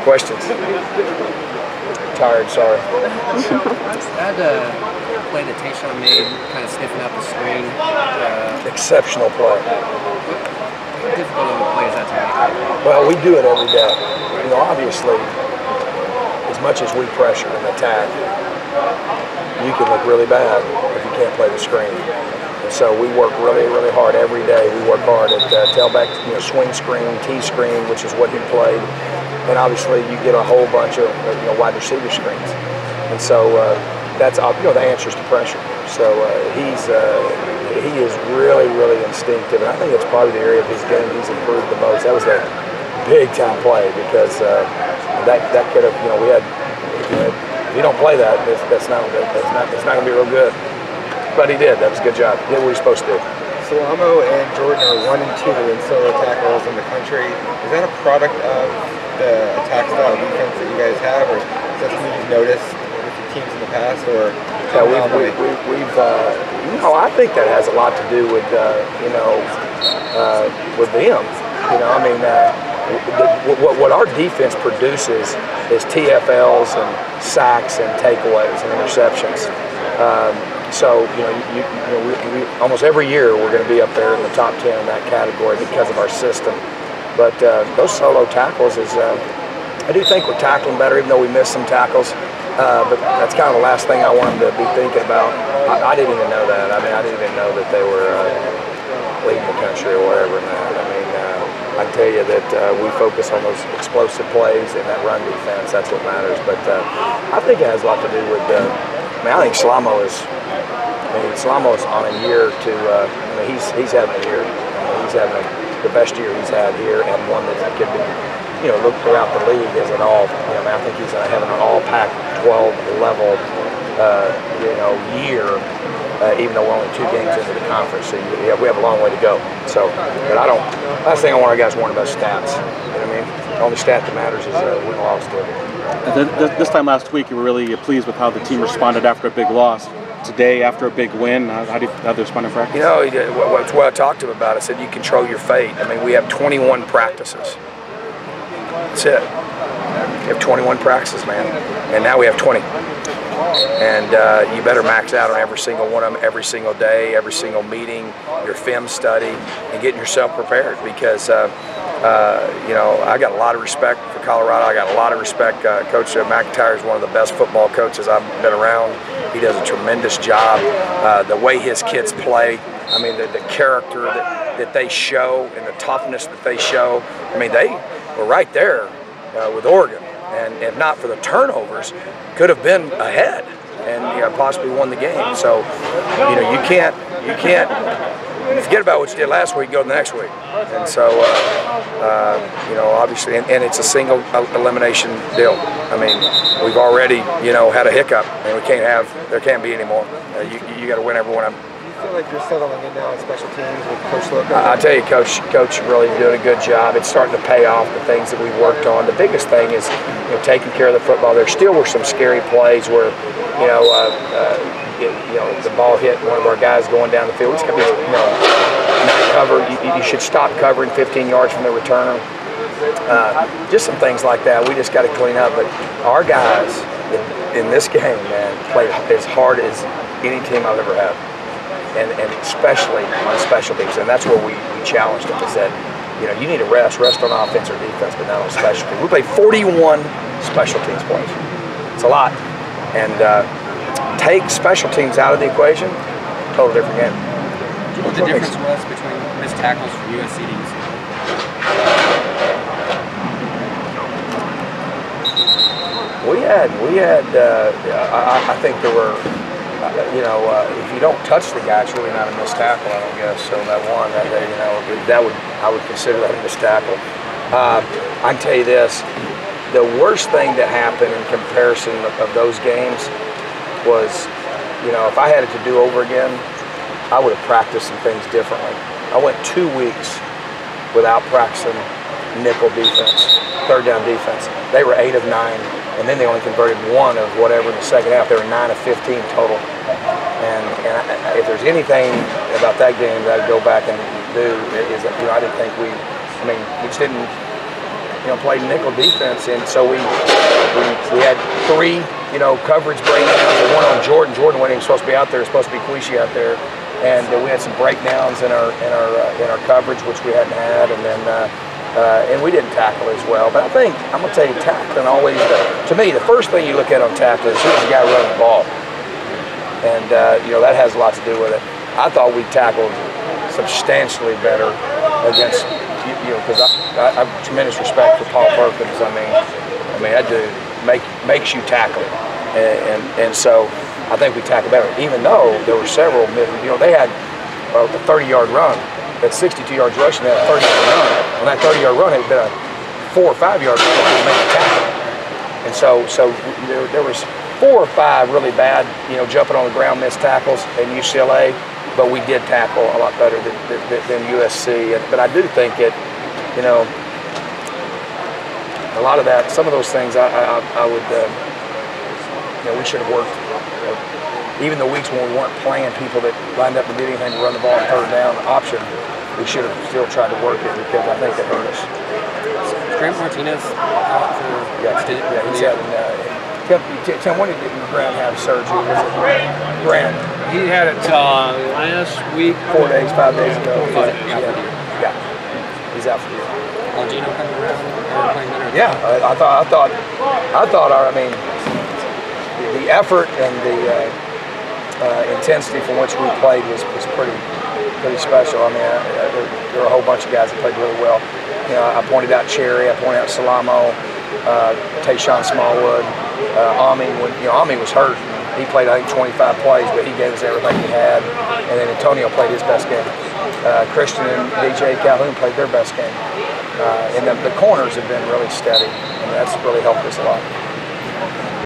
Questions? Tired, sorry. That play that Tayshawn made, kind of sniffing out the screen. Exceptional play. How difficult of a play is that to make? Well, we do it every day. You know, obviously, as much as we pressure and attack, you can look really bad if you can't play the screen. And so we work really, really hard every day. We work hard at tailback, swing screen, T screen, which is what he played. And obviously, you get a whole bunch of wide receiver screens. And so that's the answers to pressure. So he is really, really instinctive, and I think it's probably the area of his game he's improved the most. That was a big time play because that could have we had. If you don't play that, it's not going to be real good. But he did. That was a good job. He did what he's supposed to do. Salamo and Jordan are 1 and 2 in solo tackles in the country. Is that a product of the attack style defense that you guys have, or is that something you've noticed with the teams in the past, or? Yeah, I think that has a lot to do with with them. What our defense produces is TFLs and sacks and takeaways and interceptions. So we almost every year we're going to be up there in the top 10 in that category because of our system. But those solo tackles is, I do think we're tackling better, even though we missed some tackles. But that's kind of the last thing I wanted to be thinking about. I didn't even know that. I didn't even know that they were leading the country or whatever. I can tell you that we focus on those explosive plays and that run defense. That's what matters. But I think it has a lot to do with. I think Salamo is on a year to. He's having a year. He's having the best year he's had here, and one that could be. Look throughout the league as an all. I think he's going to have an all Pac-12 level. Year. Even though we're only 2 games into the conference, so we have a long way to go. So, but I don't. Last thing I want our guys worrying about stats. You know what I mean? The only stat that matters is win loss. This time last week, you were really pleased with how the team responded after a big loss. Today, after a big win, how they respond in practice? It's what I talked to him about. I said you control your fate. We have 21 practices. That's it. We have 21 practices, man, and now we have 20. And you better max out on every single one of them, every single day, every single meeting, your film study, and getting yourself prepared. Because I got a lot of respect for Colorado. I got a lot of respect. Coach McIntyre is one of the best football coaches I've been around. He does a tremendous job. The way his kids play, the character that they show and the toughness that they show. They were right there with Oregon. And if not for the turnovers, could have been ahead and possibly won the game. So, you can't forget about what you did last week, go to the next week. And so, obviously, and it's a single elimination deal. We've already, had a hiccup, and there can't be any more. You got to win every one of them. I feel like you're settling in now on special teams with Coach Loco. I tell you, Coach really doing a good job. It's starting to pay off, the things that we worked on. The biggest thing is taking care of the football. There still were some scary plays where the ball hit one of our guys going down the field. It's going to be not covered. You should stop covering 15 yards from the returner. Just some things like that. We just got to clean up. But our guys in this game, man, played as hard as any team I've ever had. And especially on special teams, and that's where we challenged them. Is that you need to rest on offense or defense, but not on special teams. We played 41 special teams plays. It's a lot, and take special teams out of the equation, total different game. What the difference was between missed tackles from USC to UCLA? We had. I think there were. If you don't touch the guy, it's really not a missed tackle, I don't guess. So that one, I would consider that a missed tackle. I can tell you this: the worst thing that happened in comparison of those games was, if I had it to do over again, I would have practiced some things differently. I went 2 weeks without practicing nickel defense, third down defense. They were 8 of 9. And then they only converted 1 of whatever in the second half. They were 9 of 15 total. And if there's anything about that game that I'd go back and do is that I didn't think we just didn't played nickel defense, and so we had 3 coverage breakdowns. The one on Jordan. Jordan wasn't even supposed to be out there. It was supposed to be Quishy out there, and we had some breakdowns in our coverage, which we hadn't had, and then and we didn't tackle as well. But I think I'm gonna tell you, tackling always. To me, the first thing you look at on tackling is who's the guy running the ball, and that has a lot to do with it. I thought we tackled substantially better against because I have tremendous respect for Paul Perkins. I mean that dude makes you tackle it, and so I think we tackled better. Even though there were several, they had a 30-yard run, that 62 yards rushing, that 30-yard run. On that 30-yard run, it had been a 4 or 5-yard run to make a tackle, and so there was 4 or 5 really bad, jumping on the ground missed tackles in UCLA. But we did tackle a lot better than USC. But I do think a lot of that, some of those things, I would, we should have worked. Even the weeks when we weren't playing people that lined up and did anything to run the ball on third down option, we should have still tried to work it because I think it hurt us. Grant Martinez out for extended. Yeah, he's having. Tim, when did Grant have surgery? Was it Grant? He had it last week. 4 days, 5 days ago. Yeah. He's out for the year. Longino coming around or playing better? Yeah, I thought. The effort and the intensity from which we played was pretty special. I mean, there were a whole bunch of guys that played really well. I pointed out Cherry, I pointed out Salamo, Tayshawn Smallwood, Ami. When Ami was hurt, he played I think 25 plays, but he gave us everything he had. And then Antonio played his best game. Christian and DJ Calhoun played their best game. And the corners have been really steady, and that's really helped us a lot.